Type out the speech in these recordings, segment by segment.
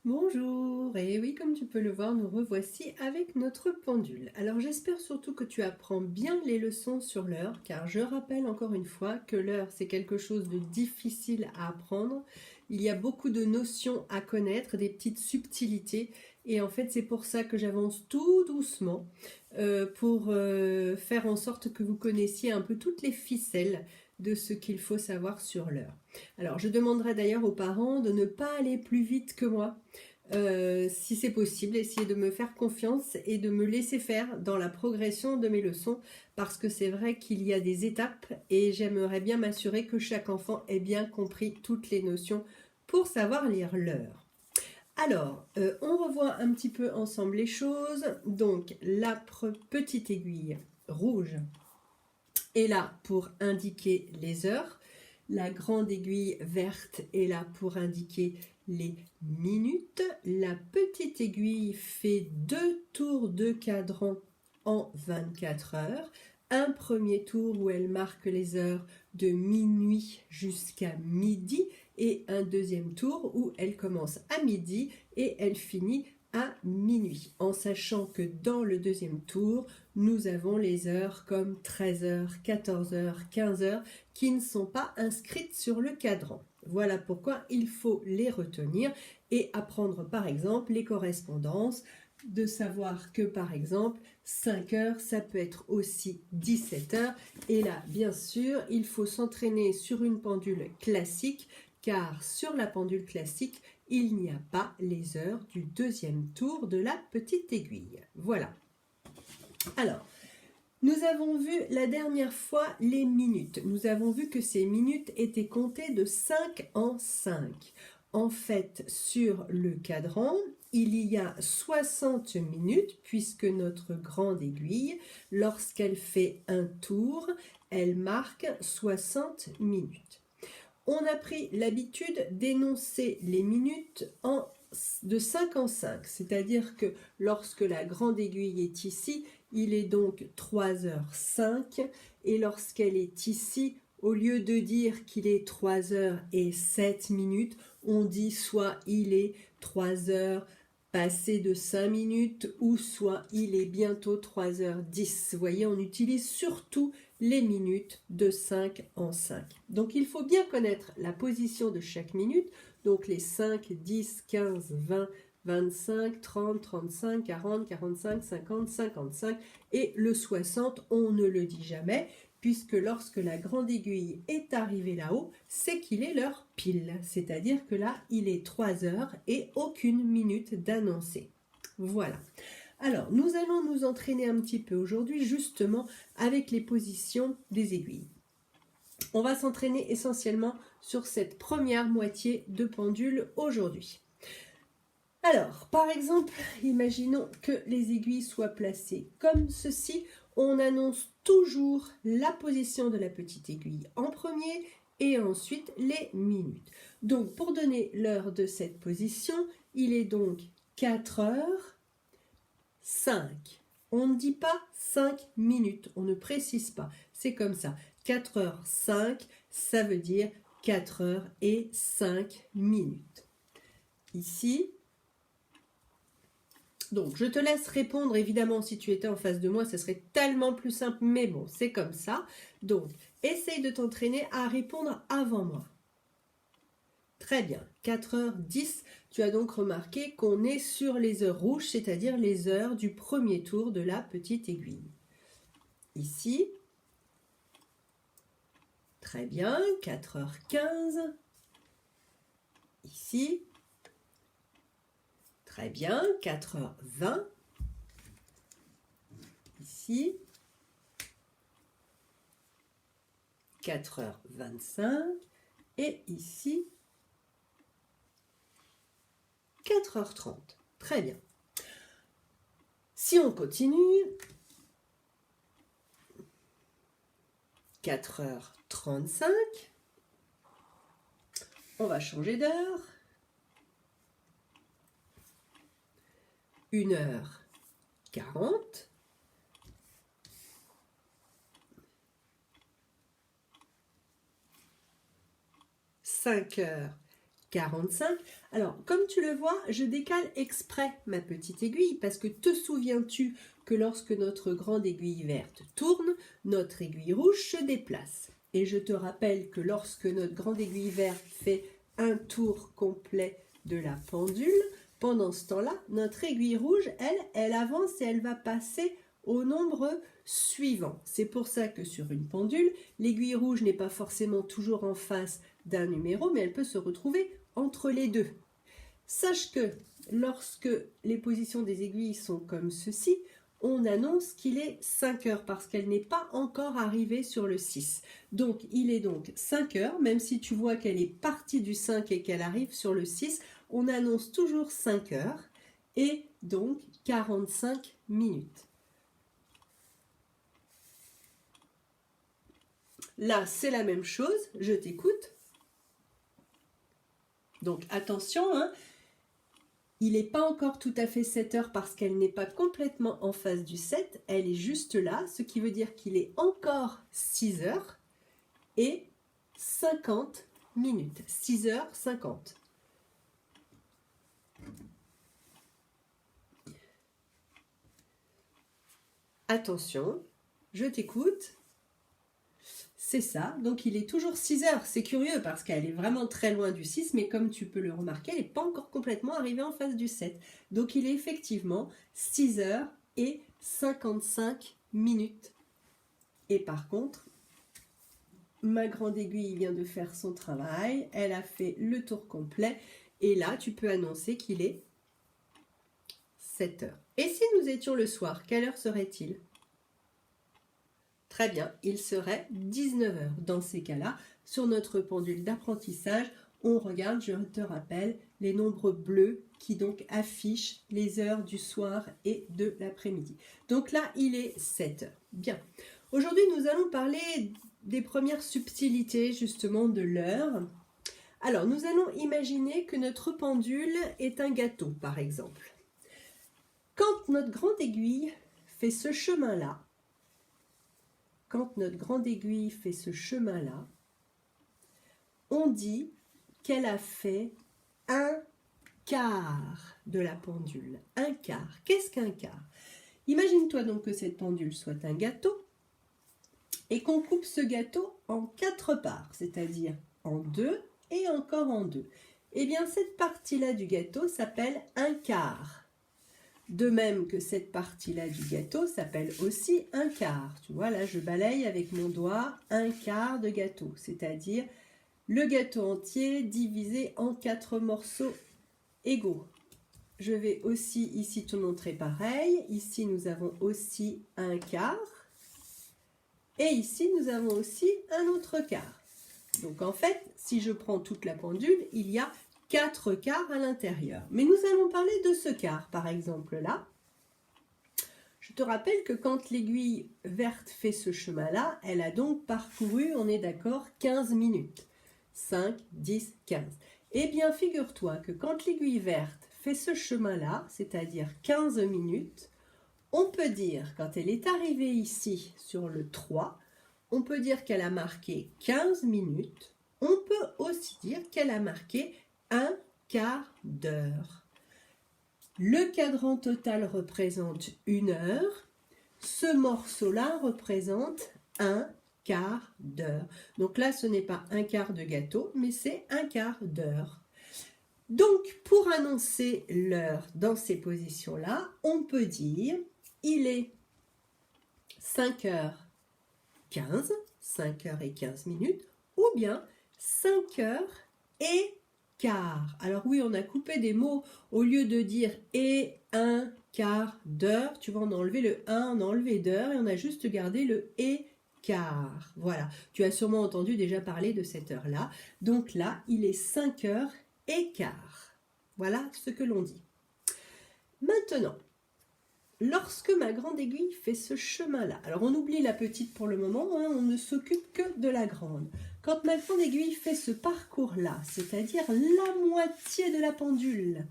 Bonjour, et oui, comme tu peux le voir, nous revoici avec notre pendule. Alors j'espère surtout que tu apprends bien les leçons sur l'heure, car je rappelle encore une fois que l'heure c'est quelque chose de difficile à apprendre. Il y a beaucoup de notions à connaître, des petites subtilités, et en fait c'est pour ça que j'avance tout doucement pour faire en sorte que vous connaissiez un peu toutes les ficelles de ce qu'il faut savoir sur l'heure. Alors je demanderai d'ailleurs aux parents de ne pas aller plus vite que moi. Si c'est possible, essayez de me faire confiance et de me laisser faire dans la progression de mes leçons parce que c'est vrai qu'il y a des étapes et j'aimerais bien m'assurer que chaque enfant ait bien compris toutes les notions pour savoir lire l'heure. Alors, on revoit un petit peu ensemble les choses. Donc, la petite aiguille rouge est là pour indiquer les heures. La grande aiguille verte est là pour indiquer les minutes. La petite aiguille fait 2 tours de cadran en 24 heures. Un premier tour où elle marque les heures de minuit jusqu'à midi et un deuxième tour où elle commence à midi et elle finit à minuit, en sachant que dans le deuxième tour, nous avons les heures comme 13 heures, 14 heures, 15 heures qui ne sont pas inscrites sur le cadran. Voilà pourquoi il faut les retenir et apprendre par exemple les correspondances, de savoir que par exemple 5 heures ça peut être aussi 17 heures et là bien sûr il faut s'entraîner sur une pendule classique car sur la pendule classique il n'y a pas les heures du deuxième tour de la petite aiguille. Voilà. Alors, nous avons vu la dernière fois les minutes. Nous avons vu que ces minutes étaient comptées de 5 en 5. En fait, sur le cadran, il y a 60 minutes puisque notre grande aiguille, lorsqu'elle fait un tour, elle marque 60 minutes. On a pris l'habitude d'énoncer les minutes de 5 en 5, c'est-à-dire que lorsque la grande aiguille est ici, il est donc 3h05 et lorsqu'elle est ici, au lieu de dire qu'il est 3h07, on dit soit il est 3h passé de 5 minutes ou soit il est bientôt 3h10. Vous voyez, on utilise surtout les minutes de 5 en 5. Donc il faut bien connaître la position de chaque minute, donc les 5, 10, 15, 20, 25, 30, 35, 40, 45, 50, 55 et le 60, on ne le dit jamais puisque lorsque la grande aiguille est arrivée là-haut, c'est qu'il est l'heure pile, c'est-à-dire que là, il est 3 heures et aucune minute d'annoncé. Voilà. Alors, nous allons nous entraîner un petit peu aujourd'hui justement avec les positions des aiguilles. On va s'entraîner essentiellement sur cette première moitié de pendule aujourd'hui. Alors, par exemple, imaginons que les aiguilles soient placées comme ceci. On annonce toujours la position de la petite aiguille en premier et ensuite les minutes. Donc, pour donner l'heure de cette position, il est donc 4h05. On ne dit pas 5 minutes, on ne précise pas. C'est comme ça. 4h05, ça veut dire 4h05. Ici, donc je te laisse répondre, évidemment, si tu étais en face de moi, ce serait tellement plus simple, mais bon, c'est comme ça. Donc, essaye de t'entraîner à répondre avant moi. Très bien, 4h10, tu as donc remarqué qu'on est sur les heures rouges, c'est-à-dire les heures du premier tour de la petite aiguille. Ici, très bien, 4h15. Ici, très bien, 4h20. Ici, 4h25. Et ici, 4h30. Très bien. Si on continue, 4h35, on va changer d'heure. 1h40. 5h45. 45. Alors, comme tu le vois, je décale exprès ma petite aiguille parce que te souviens-tu que lorsque notre grande aiguille verte tourne, notre aiguille rouge se déplace. Et je te rappelle que lorsque notre grande aiguille verte fait un tour complet de la pendule, pendant ce temps-là, notre aiguille rouge, elle avance et elle va passer au nombre suivant. C'est pour ça que sur une pendule, l'aiguille rouge n'est pas forcément toujours en face d'un numéro, mais elle peut se retrouver entre les deux. Sache que lorsque les positions des aiguilles sont comme ceci, on annonce qu'il est 5 heures parce qu'elle n'est pas encore arrivée sur le 6. Donc il est donc 5 heures, même si tu vois qu'elle est partie du 5 et qu'elle arrive sur le 6, on annonce toujours 5 heures et donc 45 minutes. Là, c'est la même chose, je t'écoute. Donc attention, hein, il n'est pas encore tout à fait 7 heures parce qu'elle n'est pas complètement en face du 7, elle est juste là, ce qui veut dire qu'il est encore 6 heures et 50 minutes. 6 heures 50. Attention, je t'écoute. C'est ça, donc il est toujours 6 heures. C'est curieux parce qu'elle est vraiment très loin du 6, mais comme tu peux le remarquer, elle n'est pas encore complètement arrivée en face du 7. Donc il est effectivement 6 heures et 55 minutes. Et par contre, ma grande aiguille vient de faire son travail, elle a fait le tour complet, et là tu peux annoncer qu'il est 7 heures. Et si nous étions le soir, quelle heure serait-il ? Très bien, il serait 19 heures. Dans ces cas-là, sur notre pendule d'apprentissage, on regarde, je te rappelle, les nombres bleus qui donc affichent les heures du soir et de l'après-midi. Donc là, il est 7 heures. Bien. Aujourd'hui, nous allons parler des premières subtilités justement de l'heure. Alors, nous allons imaginer que notre pendule est un gâteau, par exemple. Quand notre grande aiguille fait ce chemin-là, on dit qu'elle a fait un quart de la pendule. Un quart. Qu'est-ce qu'un quart? Imagine-toi donc que cette pendule soit un gâteau et qu'on coupe ce gâteau en 4 parts, c'est-à-dire en 2 et encore en 2. Eh bien, cette partie-là du gâteau s'appelle un quart. De même que cette partie-là du gâteau s'appelle aussi un quart. Tu vois, là, je balaye avec mon doigt un quart de gâteau, c'est-à-dire le gâteau entier divisé en 4 morceaux égaux. Je vais aussi ici te montrer pareil. Ici, nous avons aussi un quart. Et ici, nous avons aussi un autre quart. Donc, en fait, si je prends toute la pendule, il y a 4 quarts à l'intérieur. Mais nous allons parler de ce quart, par exemple là. Je te rappelle que quand l'aiguille verte fait ce chemin-là, elle a donc parcouru, on est d'accord, 15 minutes. 5, 10, 15. Eh bien, figure-toi que quand l'aiguille verte fait ce chemin-là, c'est-à-dire 15 minutes, on peut dire, quand elle est arrivée ici sur le 3, on peut dire qu'elle a marqué 15 minutes. On peut aussi dire qu'elle a marqué un quart d'heure. Le cadran total représente 1 heure. Ce morceau-là représente un quart d'heure. Donc là, ce n'est pas un quart de gâteau, mais c'est un quart d'heure. Donc, pour annoncer l'heure dans ces positions-là, on peut dire il est 5h15, 5h15 minutes, ou bien 5h15. Alors oui, on a coupé des mots au lieu de dire et un quart d'heure. Tu vois, on a enlevé le 1, on a enlevé d'heure et on a juste gardé le et quart. Voilà, tu as sûrement entendu déjà parler de cette heure-là. Donc là, il est 5h15. Voilà ce que l'on dit. Maintenant, lorsque ma grande aiguille fait ce chemin-là, alors on oublie la petite pour le moment, hein, on ne s'occupe que de la grande. Quand ma grande aiguille fait ce parcours-là, c'est-à-dire la moitié de la pendule,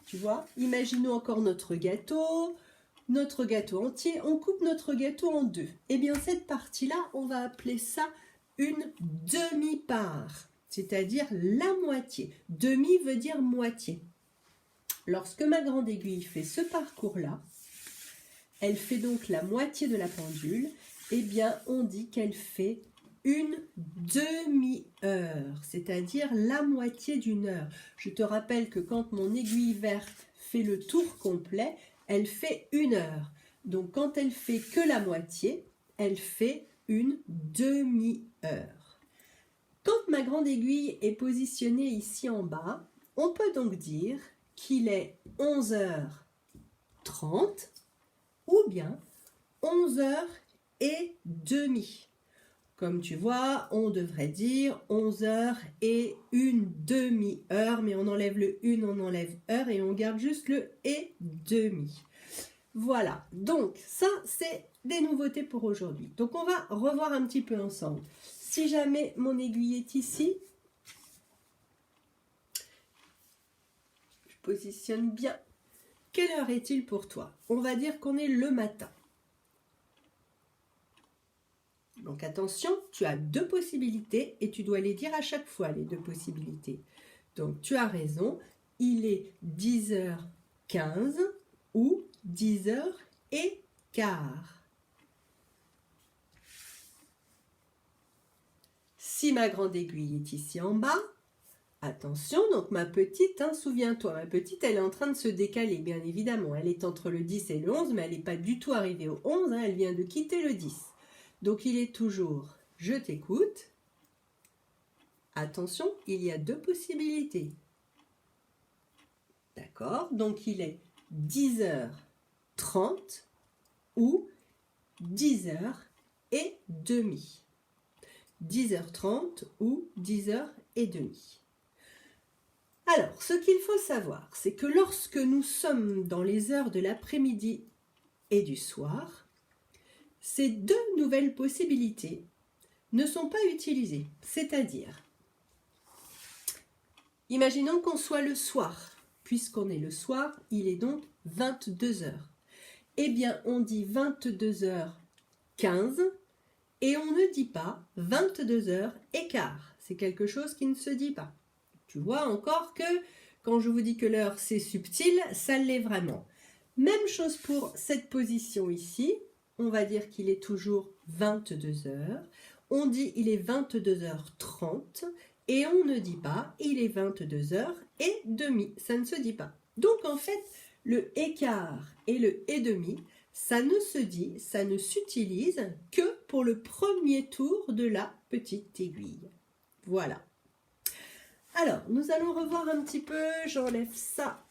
tu vois, imaginons encore notre gâteau entier, on coupe notre gâteau en 2. Eh bien, cette partie-là, on va appeler ça une demi-part. c'est-à-dire la moitié. Demi veut dire moitié. Lorsque ma grande aiguille fait ce parcours-là, elle fait donc la moitié de la pendule, eh bien on dit qu'elle fait une demi-heure, c'est-à-dire la moitié d'une heure. Je te rappelle que quand mon aiguille verte fait le tour complet, elle fait 1 heure. Donc quand elle fait que la moitié, elle fait une demi-heure. Quand ma grande aiguille est positionnée ici en bas, on peut donc dire qu'il est 11h30 ou bien 11h30. Comme tu vois, on devrait dire 11h et une demi-heure, mais on enlève le une, on enlève heure et on garde juste le et demi. Voilà, donc ça c'est des nouveautés pour aujourd'hui. Donc on va revoir un petit peu ensemble. Si jamais mon aiguille est ici, je positionne bien. Quelle heure est-il pour toi? On va dire qu'on est le matin. Donc attention, tu as 2 possibilités et tu dois les dire à chaque fois, les 2 possibilités. Donc tu as raison, il est 10h15 ou 10h15. Si ma grande aiguille est ici en bas, attention, donc ma petite, souviens-toi, ma petite, elle est en train de se décaler, bien évidemment. Elle est entre le 10 et le 11, mais elle n'est pas du tout arrivée au 11, elle vient de quitter le 10. Donc il est toujours « je t'écoute ». Attention, il y a 2 possibilités. D'accord? Donc il est 10h30 ou 10h30. 10h30 ou 10h30. Alors, ce qu'il faut savoir, c'est que lorsque nous sommes dans les heures de l'après-midi et du soir, ces 2 nouvelles possibilités ne sont pas utilisées. C'est-à-dire, imaginons qu'on soit le soir. Puisqu'on est le soir, il est donc 22h. Eh bien, on dit 22h15 et on ne dit pas 22h15. C'est quelque chose qui ne se dit pas. Tu vois encore que quand je vous dis que l'heure c'est subtil, ça l'est vraiment. Même chose pour cette position ici. On va dire qu'il est toujours 22h. On dit il est 22h30 et on ne dit pas il est 22h30. Ça ne se dit pas. Donc en fait, le écart et le et demi, ça ne se dit, ça ne s'utilise que pour le premier tour de la petite aiguille. Voilà. Alors, nous allons revoir un petit peu, j'enlève ça.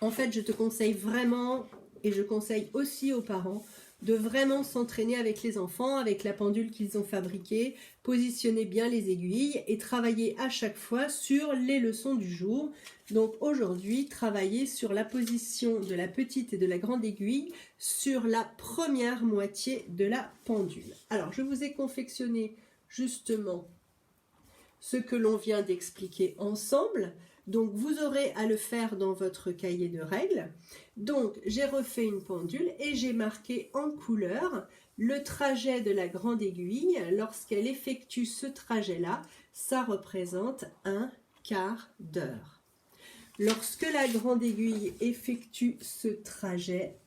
En fait, je te conseille vraiment, et je conseille aussi aux parents, de vraiment s'entraîner avec les enfants, avec la pendule qu'ils ont fabriquée, positionner bien les aiguilles et travailler à chaque fois sur les leçons du jour. Donc aujourd'hui, travailler sur la position de la petite et de la grande aiguille sur la première moitié de la pendule. Alors, je vous ai confectionné justement ce que l'on vient d'expliquer ensemble. Donc, vous aurez à le faire dans votre cahier de règles. Donc, j'ai refait une pendule et j'ai marqué en couleur le trajet de la grande aiguille. Lorsqu'elle effectue ce trajet-là, ça représente 1/4 d'heure. Lorsque la grande aiguille effectue ce trajet,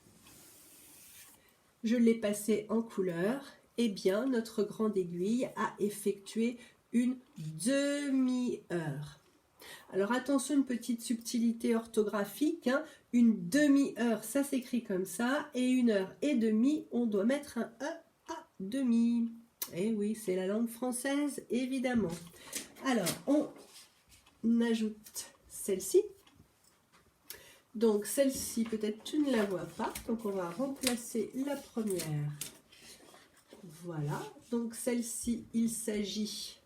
je l'ai passé en couleur, eh bien, notre grande aiguille a effectué une demi-heure. Alors attention, une petite subtilité orthographique, une demi-heure, ça s'écrit comme ça, et 1h30, on doit mettre un E à demi. Et oui, c'est la langue française, évidemment. Alors, on ajoute celle-ci. Donc celle-ci, peut-être tu ne la vois pas, donc on va remplacer la première. Voilà, donc celle-ci, il s'agit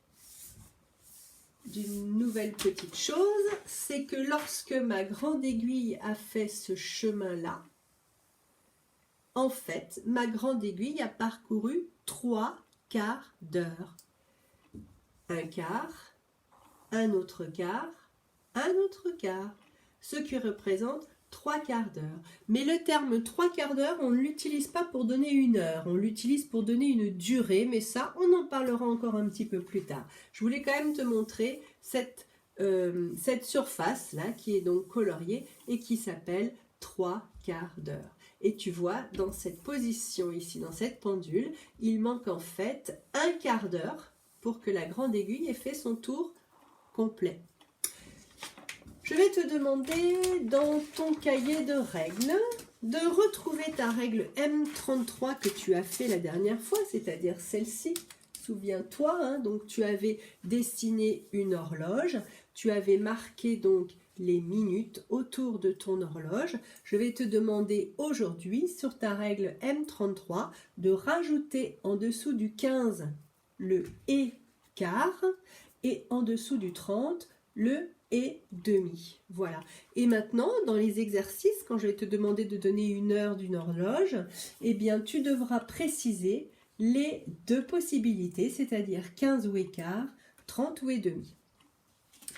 d'une nouvelle petite chose, c'est que lorsque ma grande aiguille a fait ce chemin-là, en fait, ma grande aiguille a parcouru 3/4 d'heure. Un quart, un autre quart, un autre quart, ce qui représente 3 quarts d'heure. Mais le terme 3 quarts d'heure, on ne l'utilise pas pour donner une heure, on l'utilise pour donner une durée, mais ça, on en parlera encore un petit peu plus tard. Je voulais quand même te montrer cette surface-là, qui est donc coloriée et qui s'appelle 3 quarts d'heure. Et tu vois, dans cette position ici, dans cette pendule, il manque en fait un quart d'heure pour que la grande aiguille ait fait son tour complet. Je vais te demander dans ton cahier de règles de retrouver ta règle M33 que tu as fait la dernière fois, c'est-à-dire celle-ci. Souviens-toi, hein, donc tu avais dessiné une horloge, tu avais marqué donc les minutes autour de ton horloge. Je vais te demander aujourd'hui sur ta règle M33 de rajouter en dessous du 15 le et quart et en dessous du 30 le et demi. Voilà. Et maintenant, dans les exercices, quand je vais te demander de donner une heure d'une horloge, eh bien, tu devras préciser les deux possibilités, c'est-à-dire 15 ou et quart, 30 ou et demi.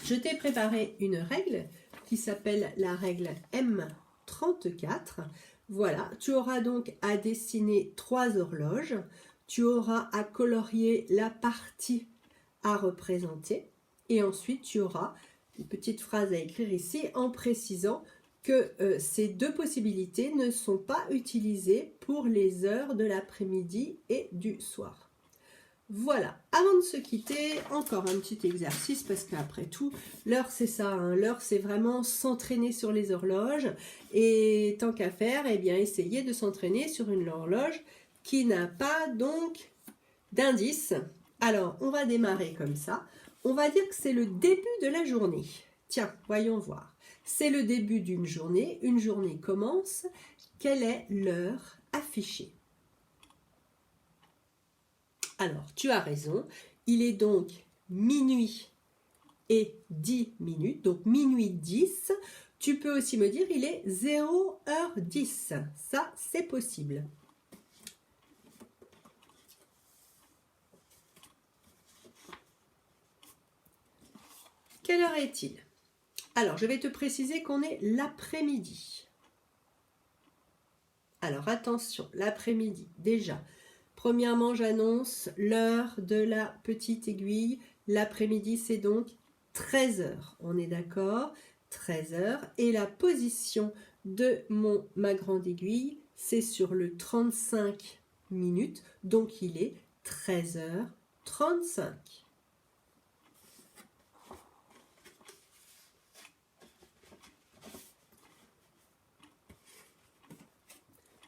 Je t'ai préparé une règle qui s'appelle la règle M34. Voilà, tu auras donc à dessiner 3 horloges. Tu auras à colorier la partie à représenter. Et ensuite, tu auras une petite phrase à écrire ici en précisant que ces deux possibilités ne sont pas utilisées pour les heures de l'après-midi et du soir. Voilà, avant de se quitter, encore un petit exercice parce qu'après tout, l'heure c'est ça, hein, l'heure c'est vraiment s'entraîner sur les horloges et tant qu'à faire, eh bien essayer de s'entraîner sur une horloge qui n'a pas donc d'indice. Alors, on va démarrer comme ça. On va dire que c'est le début de la journée. Tiens, voyons voir. C'est le début d'une journée. Une journée commence. Quelle est l'heure affichée? Alors, tu as raison. Il est donc minuit et 10 minutes. Donc, minuit 10. Tu peux aussi me dire, il est 0h10. Ça, c'est possible. Quelle heure est-il? Alors, je vais te préciser qu'on est l'après-midi. Alors, attention, l'après-midi, déjà. Premièrement, j'annonce l'heure de la petite aiguille. L'après-midi, c'est donc 13 heures. On est d'accord? 13 heures. Et la position de ma grande aiguille, c'est sur le 35 minutes. Donc, il est 13h35.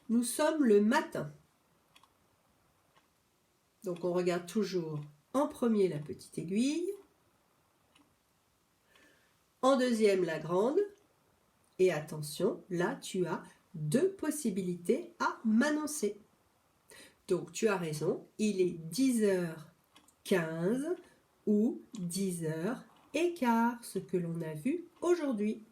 Nous sommes le matin. Donc, on regarde toujours en premier la petite aiguille, en deuxième la grande, et attention, là, tu as deux possibilités à m'annoncer. Donc, tu as raison, il est 10h15 ou 10h15, ce que l'on a vu aujourd'hui.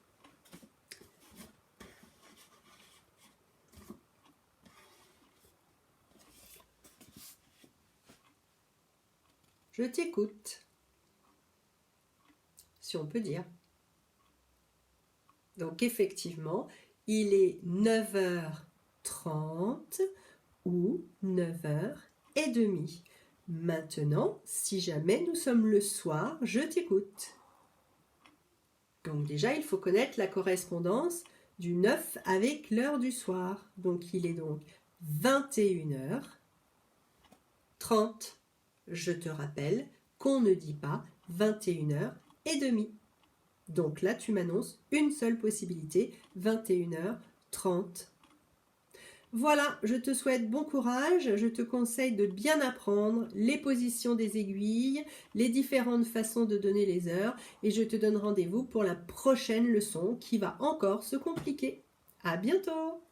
Je t'écoute, si on peut dire. Donc effectivement, il est 9h30 ou 9h30. Maintenant, si jamais nous sommes le soir, je t'écoute. Donc déjà, il faut connaître la correspondance du 9 avec l'heure du soir. Donc il est donc 21h30. Je te rappelle qu'on ne dit pas 21h30. Donc là, tu m'annonces une seule possibilité, 21h30. Voilà, je te souhaite bon courage. Je te conseille de bien apprendre les positions des aiguilles, les différentes façons de donner les heures. Et je te donne rendez-vous pour la prochaine leçon qui va encore se compliquer. À bientôt!